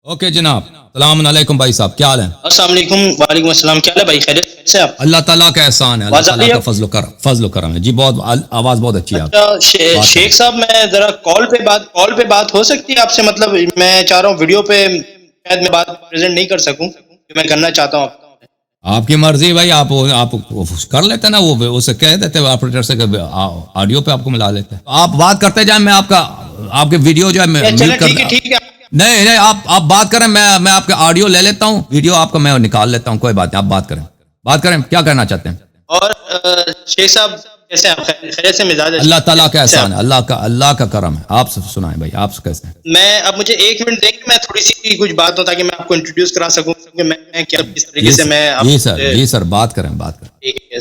Okay جناب، السلام علیکم بھائی صاحب، کیا حال ہے؟ السلام علیکم۔ وعلیکم السلام، کیا ہے بھائی، خیریت سے آپ؟ اللہ تعالیٰ کا احسان ہے، اللہ تعالیٰ کا فضل و کرم ہے جی۔ بہت آواز بہت اچھی ہے اچھا شیخ صاحب، میں ذرا کال پہ بات ہو سکتی ہے آپ سے؟ مطلب میں چاہ رہا ہوں ویڈیو پہ شاید میں بات پریزنٹ نہیں کر سکوں جو میں کرنا چاہتا ہوں۔ آپ کی مرضی بھائی، آپ کر لیتے نا، وہ اسے کہہ دیتے آپریٹر سے کہ آڈیو پہ آپ کو ملا لیتے، آپ بات کرتے جائیں، میں آپ کے ویڈیو جو ہے ٹھیک ہے نہیں آپ بات کریں، میں آپ کے آڈیو لے لیتا ہوں، ویڈیو آپ کا میں نکال لیتا ہوں، کوئی بات نہیں، آپ بات کریں کیا کرنا چاہتے ہیں؟ اور شیخ صاحب کیسے ہیں؟ خیریت سے مزاج؟ اللہ تعالیٰ کا احسان ہے، اللہ کا کرم ہے۔ آپ سنائیں بھائی، آپ کیسے ہیں؟ میں اب مجھے 1 منٹ دیں گے، میں تھوڑی سی کچھ بات ہوں تاکہ میں آپ کو انٹروڈیوس کرا سکوں کہ میں کس طریقے سے میں جی سر بات کریں۔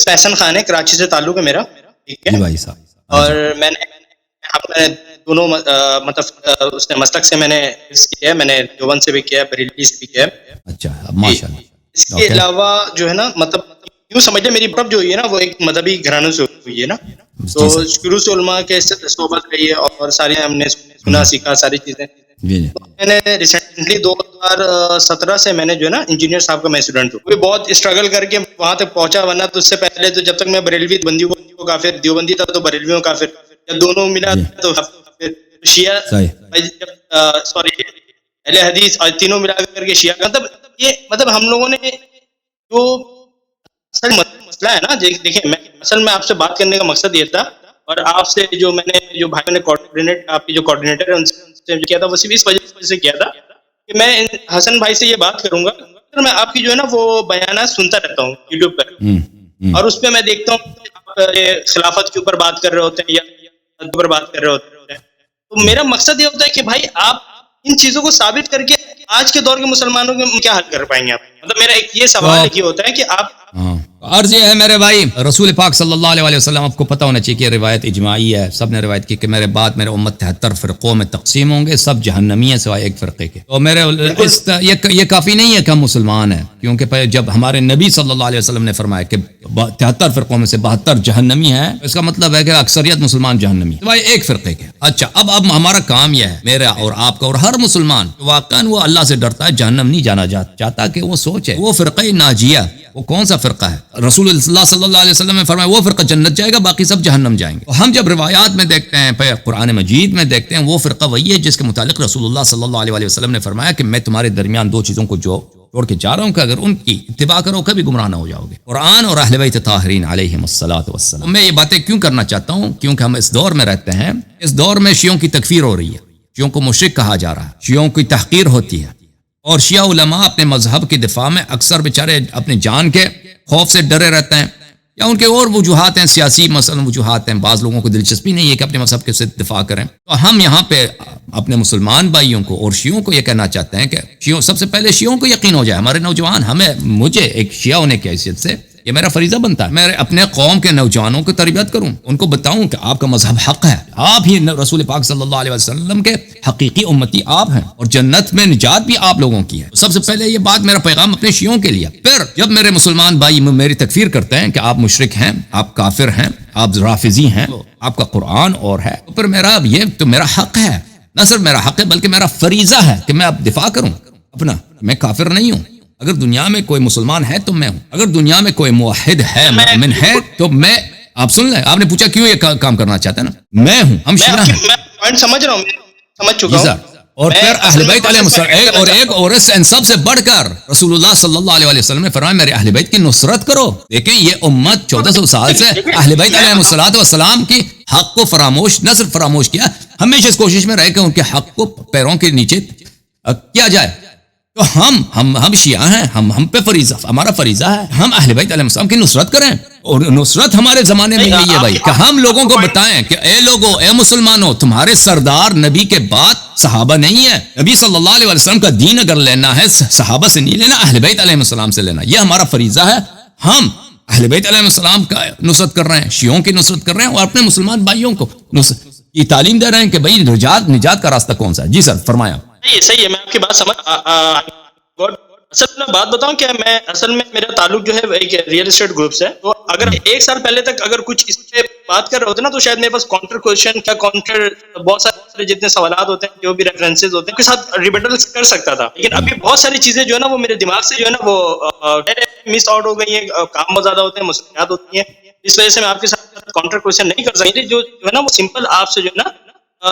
احسن خان ہے، کراچی سے تعلق ہے میرا، ٹھیک ہے بھائی صاحب، اور میں نے دونوں مطلب اس نے مسلک سے میں نے کیا ہے، میں نے دیوبند سے بھی کیا ہے، بریلوی سے بھی کیا ہے۔ اچھا ماشاءاللہ۔ اس کے علاوہ جو ہے نا، مطلب یوں سمجھ لیں میری پڑھ جو ہوئی ہے نا، وہ ایک مذہبی گھرانوں سے ہوئی ہے نا، تو شروع سے علماء کے صحبت رہی ہے اور ساری ہم نے سنا سیکھا ساری چیزیں۔ میں نے ریسنٹلی 2017 سے میں نے جو ہے نا انجینئر صاحب کا میں اسٹوڈنٹ ہوں، بہت اسٹرگل کر کے وہاں تک پہنچا، ورنہ تو اس سے پہلے تو جب تک میں بریلوی بندیوں کو کافر، دیوبندی تھا تو بریلویوں کو کافر، جب دونوں ملا تو شیعہ سوری اہل حدیث اور تینوں ملا کر کے شیعہ، مطلب ہم لوگوں نے جو اصل مسئلہ ہے نا، دیکھیں میں اصل میں آپ سے بات کرنے کا مقصد یہ تھا، اور آپ سے جو میں نے جو بھائی نے آپ کی جو کوآرڈینیٹر ہے ان سے کیا تھا، وہ صرف اس وجہ سے کیا تھا کہ میں حسن بھائی سے یہ بات کروں گا، میں آپ کی جو ہے نا وہ بیانات سنتا رہتا ہوں یوٹیوب پر، اور اس پہ میں دیکھتا ہوں کہ آپ خلافت کے اوپر بات کر رہے ہوتے ہیں یا اوپر بات کر رہے ہوتے ہیں، تو میرا مقصد یہ ہوتا ہے کہ بھائی آپ ان چیزوں کو ثابت کر کے آج کے دور کے مسلمانوں کے کیا حل کر پائیں گے آپ؟ مطلب میرا ایک یہ سوال یہ ہوتا ہے کہ آپ عرض یہ ہے میرے بھائی، رسول پاک صلی اللہ علیہ وسلم آپ کو پتہ ہونا چاہیے کہ روایت اجماعی ہے، سب نے روایت کی کہ میرے بعد میرے امت 73 فرقوں میں تقسیم ہوں گے، سب جہنمی ہیں سوائے ایک فرقے کے۔ تو میرے یہ کافی نہیں ہے کہ ہم مسلمان ہیں، کیونکہ جب ہمارے نبی صلی اللہ علیہ وسلم نے فرمایا کہ 73 فرقوں میں سے 72 جہنمی ہیں، اس کا مطلب ہے کہ اکثریت مسلمان جہنمی سوائے ایک فرقے کے۔ اچھا اب ہمارا کام یہ ہے، میرا اور آپ کا اور ہر مسلمان، واقعا وہ اللہ سے ڈرتا ہے، جہنم نہیں جانا چاہتا، کہ وہ سوچے وہ فرقہ ناجیہ وہ کون سا فرقہ ہے۔ رسول اللہ صلی اللہ علیہ وسلم نے فرمایا وہ فرقہ جنت جائے گا، باقی سب جہنم جائیں گے۔ ہم جب روایات میں دیکھتے ہیں، پھر قرآن مجید میں دیکھتے ہیں، وہ فرقہ وہی ہے جس کے متعلق رسول اللہ صلی اللہ علیہ وسلم نے فرمایا کہ میں تمہارے درمیان 2 چیزوں کو چھوڑ کے جا رہا ہوں کہ اگر ان کی اتباع کرو کبھی گمراہ نہ ہو جاؤ گے، قرآن اور اہل بیت طاہرین علیہم الصلوۃ والسلام۔ میں یہ باتیں کیوں کرنا چاہتا ہوں؟ کیونکہ ہم اس دور میں رہتے ہیں، اس دور میں شیعوں کی تکفیر ہو رہی ہے، شیعوں کو مشرک کہا جا رہا ہے، شیعوں کی تحقیر ہوتی ہے، اور شیعہ علماء اپنے مذہب کے دفاع میں اکثر بیچارے اپنے جان کے خوف سے ڈرے رہتے ہیں، یا ان کے اور وجوہات ہیں، سیاسی مثلا وجوہات ہیں، بعض لوگوں کو دلچسپی نہیں ہے کہ اپنے مذہب کے سے دفاع کریں۔ تو ہم یہاں پہ اپنے مسلمان بھائیوں کو اور شیعوں کو یہ کہنا چاہتے ہیں کہ سب سے پہلے شیعوں کو یقین ہو جائے، ہمارے نوجوان، مجھے ایک شیعہ ہونے کی حیثیت سے یہ میرا فریضہ بنتا ہے، میں اپنے قوم کے نوجوانوں کو تربیت کروں، ان کو بتاؤں کہ آپ کا مذہب حق ہے، آپ ہی رسول پاک صلی اللہ علیہ وسلم کے حقیقی امتی آپ ہیں، اور جنت میں نجات بھی آپ لوگوں کی ہے۔ سب سے پہلے یہ بات، میرا پیغام اپنے شیعوں کے لیے۔ پھر جب میرے مسلمان بھائی میری تکفیر کرتے ہیں کہ آپ مشرک ہیں، آپ کافر ہیں، آپ رافضی ہیں، آپ کا قرآن اور ہے، تو پھر یہ تو میرا حق ہے، نہ صرف میرا حق ہے بلکہ میرا فریضہ ہے کہ میں اب دفاع کروں اپنا۔ میں کافر نہیں ہوں، اگر دنیا میں کوئی مسلمان ہے تو میں ہوں، اگر دنیا میں کوئی موحد ہے، مومن ہے، تو میں، آپ سن لیں، آپ نے پوچھا کیوں یہ کام کرنا چاہتا ہے نا، میں ہوں، ہم شیعہ ہیں، میں پوائنٹ سمجھ رہا ہوں، سمجھ چکا ہوں۔ اور پھر اہل بیت علیہ السلام، اور ان سب سے بڑھ کر رسول اللہ صلی اللہ علیہ وسلم نے فرمایا میرے اہل بیت کی نصرت کرو۔ دیکھیں یہ امت 1400 سال سے اہل بیت علیہ السلام کی حق کو فراموش، نہ صرف فراموش کیا، ہمیشہ اس کوشش میں رہے کہ ان کے حق کو پیروں کے نیچے کیا جائے۔ تو ہم شیعہ ہیں، ہم پہ فریضہ، ہمارا فریضہ ہے ہم اہل بیت علیہ السلام کی نصرت کریں، اور نصرت ہمارے زمانے میں یہی ہے بھائی کہ ہم لوگوں کو بتائیں کہ اے لوگو، اے مسلمانوں، تمہارے سردار نبی کے بعد صحابہ نہیں ہے، نبی صلی اللہ علیہ وسلم کا دین اگر لینا ہے صحابہ سے نہیں لینا، اہل بیت علیہ السلام سے لینا، یہ ہمارا فریضہ ہے۔ ہم اہل بیت علیہ السلام کا نصرت کر رہے ہیں، شیعوں کی نصرت کر رہے ہیں، اور اپنے مسلمان بھائیوں کو یہ تعلیم دے رہے ہیں کہ بھائی نجات کا راستہ کون سا ہے۔ جی سر فرمایا۔ صحیح ہے، میں آپ کی بات سمجھ۔ اصل میں بات بتاؤں کیا، میں اصل میں میرا تعلق جو ہے ایک ریئل اسٹیٹ گروپ سے ہے، تو اگر 1 سال پہلے تک اگر کچھ اس پہ بات کر رہے ہوتے نا، تو شاید میرے پاس کاؤنٹر کوشچن کیا کاؤنٹر بہت سارے سارے جتنے سوالات ہوتے ہیں جو بھی ریفرنسز ہوتے ہیں کے ساتھ ریبٹل کر سکتا تھا، لیکن ابھی بہت ساری چیزیں جو ہے نا وہ میرے دماغ سے جو ہے نا وہ مس آؤٹ ہو گئی ہیں، کام بہت زیادہ ہوتے ہیں، مسئلات ہوتی ہیں، اس وجہ سے میں آپ کے ساتھ کاؤنٹر کوشچن نہیں کر سکتی، جو ہے نا وہ سمپل آپ سے جو ہے نا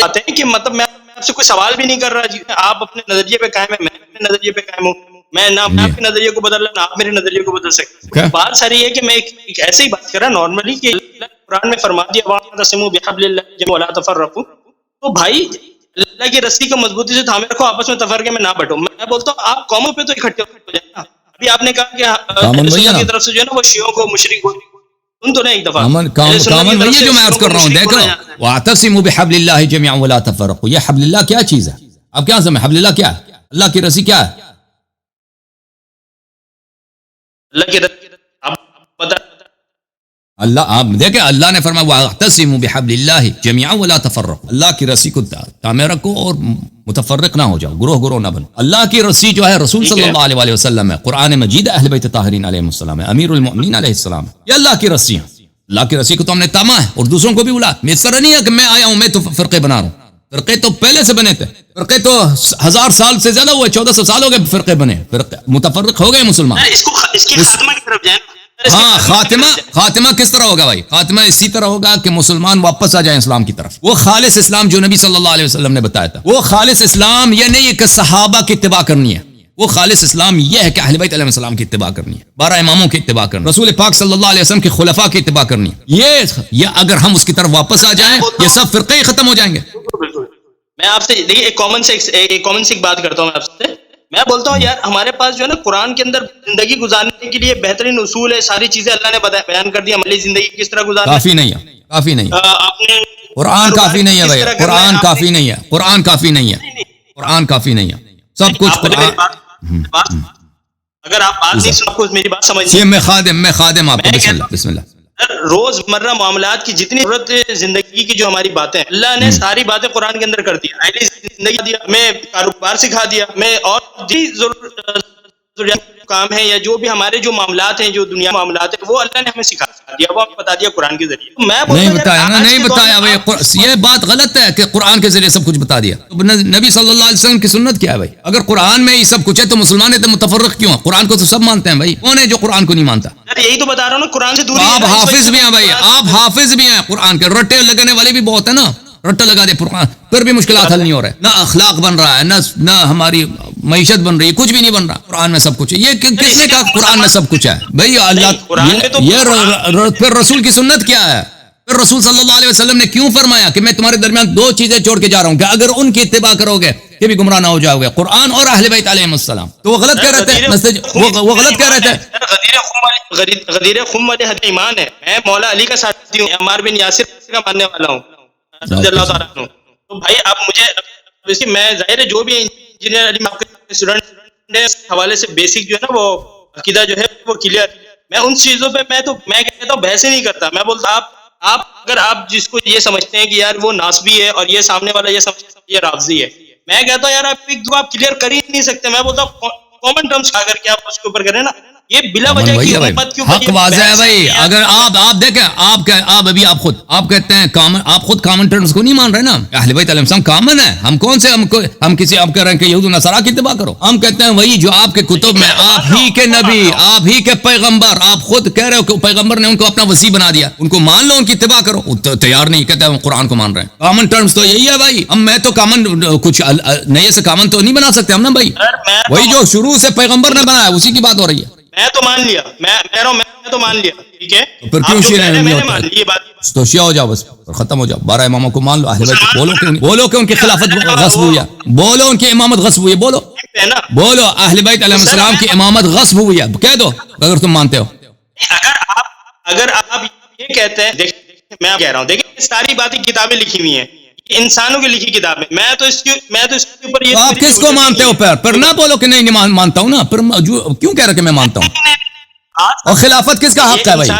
آتے ہیں کہ مطلب میں آپ سے کوئی سوال بھی نہیں کر رہا جی، آپ اپنے نظریے پہ قائم ہے، میں اپنے نظریے پہ قائم ہوں، میں نہ آپ کے نظریے کو بدل رہا نہ آپ میرے نظریے کو بدل سکتے. بات ساری ہے کہ میں ایک ایسے ہی بات کر رہا نارملی کہ قرآن میں فرما دیا واعتصموا بحبل اللہ جميعا ولا تفرقوا، تو بھائی اللہ کی رسی کو مضبوطی سے تھامے رکھو، آپس میں تفرقے میں نہ بٹو. میں بولتا ہوں آپ قوموں پہ تو اکٹھے ہو جائیں نا. ابھی آپ نے کہا کہ سنت کی طرف سے جو ہے نا وہ شیعوں کو مشرک ہو، تم تو نہیں ایک دفعہ کامن وہی ہے جو میں عرض کر رہا ہوں. دیکھو واعتصموا بحبل اللہ جميعا ولا تفرقوا، یہ حبل اللہ کیا چیز ہے؟ اب کیا سمجھ حبل اللہ کیا ہے؟ اللہ کی رسی کیا ہے؟ اللہ کی رسی آپ بتا اللہ آپ دیکھیں اللہ نے فرمایا واعتصموا بحبل اللہ جميعا ولا تفرقوا، اللہ کی رسی کو تھامے رکھو اور متفرق نہ ہو جاؤ، گروہ گروہ نہ بنو. اللہ کی رسی جو ہے رسول صلی اللہ علیہ وسلم ہے، قرآن مجید اہل بیت طاہرین علیہ السلام ہے، امیر المؤمنین علیہ السلام ہے، یہ اللہ کی رسی ہے. اللہ کی رسی کو تو ہم نے تاما ہے اور دوسروں کو بھی بلا. اس طرح نہیں ہے کہ میں آیا ہوں میں تو فرقے بنا رہا ہوں، فرقے تو پہلے سے بنے تھے، فرقے تو 1000 سال سے زیادہ ہوئے، 1400 سال ہو گئے فرقے بنے، فرقے متفرق ہو گئے مسلمان. اس کی خاتمہ کی طرف جائیں. ہاں خاتمہ کس طرح ہوگا بھائی؟ خاتمہ اسی طرح ہوگا کہ مسلمان واپس آ جائیں اسلام کی طرف. وہ خالص اسلام جو نبی صلی اللہ علیہ وسلم نے بتایا تھا، وہ خالص اسلام یہ نہیں ہے کہ صحابہ کی اتباع کرنی ہے، وہ خالص اسلام یہ ہے کہ اہل بیت علیہ السلام کی اتباع کرنی ہے، 12 اماموں کی اتباع کرنی ہے، رسول پاک صلی اللہ علیہ وسلم کے خلفاء کی اتباع کرنی ہے. یہ اگر ہم اس کی طرف واپس آ جائیں یہ سب فرقے ختم ہو جائیں گے. میں آپ سے دیکھیے ایک کامن سی بات کرتا ہوں. میں آپ سے میں بولتا ہوں یار ہمارے پاس جو ہے نا قرآن کے اندر زندگی گزارنے کے لیے بہترین اصول ہے، ساری چیزیں اللہ نے بیان کر دی، عملی زندگی کس طرح گزارنا. کافی نہیں ہے قرآن کافی نہیں ہے بھائی، قرآن کافی نہیں ہے، قرآن کافی نہیں ہے، قرآن کافی نہیں ہے. سب کچھ اگر آپ بات نہیں سن کو میری بات سمجھیے. میں خادم آپ کو بسم اللہ. روز مرہ معاملات کی جتنی ضرورت زندگی کی جو ہماری باتیں اللہ نے ساری باتیں قرآن کے اندر کر دی. زندگی دیا، ہمیں کاروبار سکھا دیا، ہمیں اور ضروریات کام ہے یا جو بھی ہمارے جو معاملات ہیں، جو دنیا معاملات ہیں، وہ اللہ نے ہمیں سکھا دیا، وہ ہمیں بتا دیا قرآن کے ذریعے. نہیں بتایا نا، نہیں بتایا بھائی. یہ بات غلط ہے کہ قرآن کے ذریعے سب کچھ بتا دیا. نبی صلی اللہ علیہ وسلم کی سنت کیا ہے بھائی؟ اگر قرآن میں یہ سب کچھ ہے تو مسلمان ہے تو متفرق کیوں ہے؟ قرآن کو تو سب مانتے ہیں بھائی، کون ہے جو قرآن کو نہیں مانتا؟ یہی تو بتا رہا ہوں نا، قرآن سے دوری. آپ حافظ بھی ہیں بھائی، آپ حافظ بھی ہیں قرآن کے، رٹے لگانے والے بھی بہت ہیں نا، رٹا لگا دے قرآن پھر بھی مشکلات حل نہیں ہو رہے، نہ اخلاق بن رہا ہے، نہ ہماری معیشت بن رہی ہے، کچھ بھی نہیں بن رہا. قرآن میں سب کچھ ہے. یہ کس نے کہا قرآن میں سب کچھ ہے بھائی؟ اللہ یہ پھر رسول کی سنت کیا ہے؟ پھر رسول صلی اللہ علیہ وسلم نے کیوں فرمایا کہ میں تمہارے درمیان 2 چیزیں چھوڑ کے جا رہا ہوں کہ اگر ان کی اتباع کرو گے کہ بھی گمراہ نہ ہو جاؤ گے، قرآن اور اہل بیت علیہ السلام. تو وہ غلط کہہ رہے تھے، وہ غلط کہہ رہے تھے. غدیر خم والے حد ایمان ہے. میں مولا علی کا ساتھی ہوں، عمار بن یاسر کا ماننے والا ہوں رضی اللہ تعالیٰ عنہ. تو بھائی آپ مجھے میں ظاہر ہے جو بھی انجینئر علی آپ کے اسٹوڈنٹ حوالے سے بیسک جو ہے نا وہ عقیدہ جو ہے وہ کلیئر. میں ان چیزوں پہ میں کہتا ہوں بحث ہی نہیں کرتا. میں بولتا آپ اگر آپ جس کو یہ سمجھتے ہیں کہ یار وہ ناسبی ہے اور یہ سامنے والا یہ سمجھتے ہیں یہ رافضی ہے، میں کہتا ہوں یار آپ کلیئر کر ہی نہیں سکتے. میں بولتا ہوں کامن ٹرمز اگر کیا آپ اس کے اوپر کریں نا، یہ بلا وجہ کی امت کے اوپر حق واضح ہے بھائی. اگر آپ دیکھیں آپ ابھی آپ کہتے ہیں آپ خود کامن ٹرمز کو نہیں مان رہے نا. اہل بیت علیہ السلام کامن ہے. ہم کون سے ہم کسی آپ کہہ رہے ہیں کہ یہود و نصارا کی اتباع کرو. ہم کہتے ہیں وہی جو آپ کے کتب میں آپ ہی کے نبی، آپ ہی کے پیغمبر، آپ خود کہہ رہے ہو کہ پیغمبر نے ان کو اپنا وصی بنا دیا، ان کو مان لو، ان کی اتباع کرو. تیار نہیں، کہتے ہیں ہم قرآن کو مان رہے ہیں. کامن ٹرمز تو یہی ہے بھائی. میں تو کامن کچھ نئے سے کامن تو نہیں بنا سکتے ہم نا بھائی. وہی جو شروع سے پیغمبر نے بنایا اسی کی بات ہو رہی ہے. میں تو مان لیا، میں تو مان لیا، ٹھیک ہے. پھر کیوں شیعہ نہیں ہوتا؟ تو شیعہ ہو جاؤ بس، ختم ہو جاؤ. 12 اماموں کو مان لو. اہل بیت بولو کہ ان کی خلافت غصب ہوئی ہے، بولو ان کی امامت غصب ہوئی ہے، بولو اہل بیت علیہ السلام کی امامت غصب ہوئی ہے، کہہ دو اگر تم مانتے ہو. اگر آپ یہ کہتے ہیں، دیکھیں میں کہہ رہا ہوں، دیکھیں ساری باتیں کتابیں لکھی ہوئی ہیں، انسانوں کی لکھی کتاب ہے. میں تو اس کے اوپر یہ آپ کس کو مانتے ہو؟ پھر نہ بولو کہ نہیں مانتا ہوں نا. پھر کیوں کہہ رہے کہ میں مانتا ہوں؟ اور خلافت کس کا حق ہے بھائی؟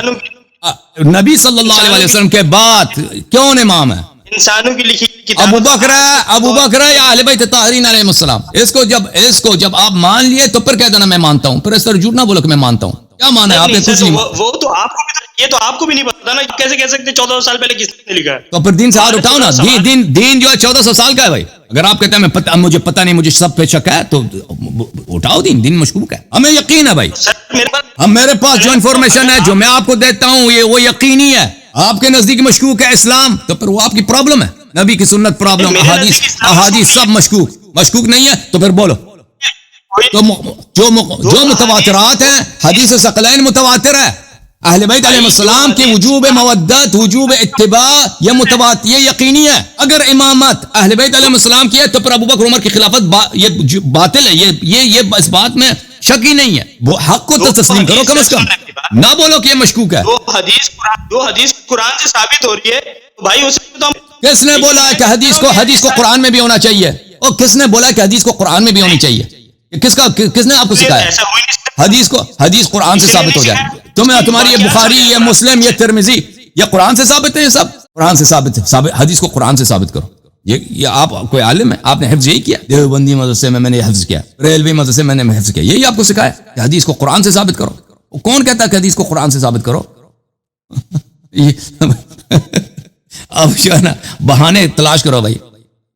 نبی صلی اللہ علیہ وسلم کے بعد کون امام ہے؟ انسانوں کی لکھی کتاب. ابو بکر یا اہل بیت طاہرین علیہ السلام. اس کو جب آپ مان لیے تو پھر کہہ دینا میں مانتا ہوں. پھر اس طرح جھوٹ نہ بولو کہ میں مانتا ہوں. کیا مانا ہے آپ نے؟ کچھ نہیں. وہ تو آپ کو یہ تو آپ کو بھی نہیں پتا نا, کیسے کہہ سکتے 1400 سال پہلے کس نے لکھا ہے؟ تو پھر دین سے ہاتھ اٹھاؤ نا. دین جو ہے 1400 سال کا ہے بھائی. اگر آپ کہتے ہیں مجھے پتہ نہیں, مجھے سب پہ شک ہے, تو اٹھاؤ دین مشکوک ہے. ہمیں یقین ہے بھائی, میرے پاس جو انفارمیشن ہے جو میں آپ کو دیتا ہوں یہ وہ یقینی ہے. آپ کے نزدیک مشکوک ہے اسلام, تو پھر وہ آپ کی پرابلم ہے. نبی کی سنت پرابلم, احادیث سب مشکوک نہیں ہے, تو پھر بولو. تو جو متواترات ہیں, حدیث ثقلین متواتر ہے. اہل بیت علیہ السلام کی وجوب مودت, وجوب اتباع, یہ یقینی ہے. اگر امامت اہل بیت علیہ السلام کی ہے تو پھر ابو بکر عمر کی خلافت یہ باطل ہے. یہ اس بات میں شک ہی نہیں ہے. وہ حق کو تو تسلیم کرو کم از کم, نہ بولو کہ یہ مشکوک ہے. جو حدیث قرآن سے ثابت ہو رہی ہے بھائی, اس میں تو کس نے بولا کہ حدیث کو قرآن میں بھی ہونا چاہیے؟ اور کس نے بولا کہ حدیث کو قرآن میں بھی ہونی چاہیے؟ کس نے آپ کو سکھایا؟ حدیث قرآن سے ثابت ہو جائے. تمہاری یہ بخاری, یہ مسلم, یہ ترمذی, یہ قرآن سے ثابت ہے. یہ سب قرآن سے ثابت ہے. حدیث کو قرآن سے ثابت کرو. یہ آپ کوئی عالم ہے؟ آپ نے حفظ یہی کیا؟ دیوبندی مدرسے میں نے حفظ کیا, ریلوی مدرسے میں نے حفظ کیا. یہی آپ کو سکھایا کہ حدیث کو قرآن سے ثابت کرو. کون کہتا ہے کہ حدیث کو قرآن سے ثابت کرو؟ اب جو ہے نا بہانے تلاش کرو بھائی.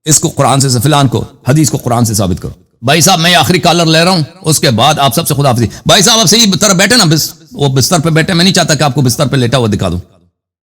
اس کو قرآن سے, فلان کو حدیث کو قرآن سے ثابت کرو. بھائی صاحب میں آخری کالر لے رہا ہوں, اس کے بعد آپ سب سے خدا حافظی. بھائی صاحب آپ صحیح طرح بیٹھے نا, وہ بستر پہ بیٹھے. میں نہیں چاہتا کہ آپ کو بستر پہ لیٹا ہوا دکھا دوں.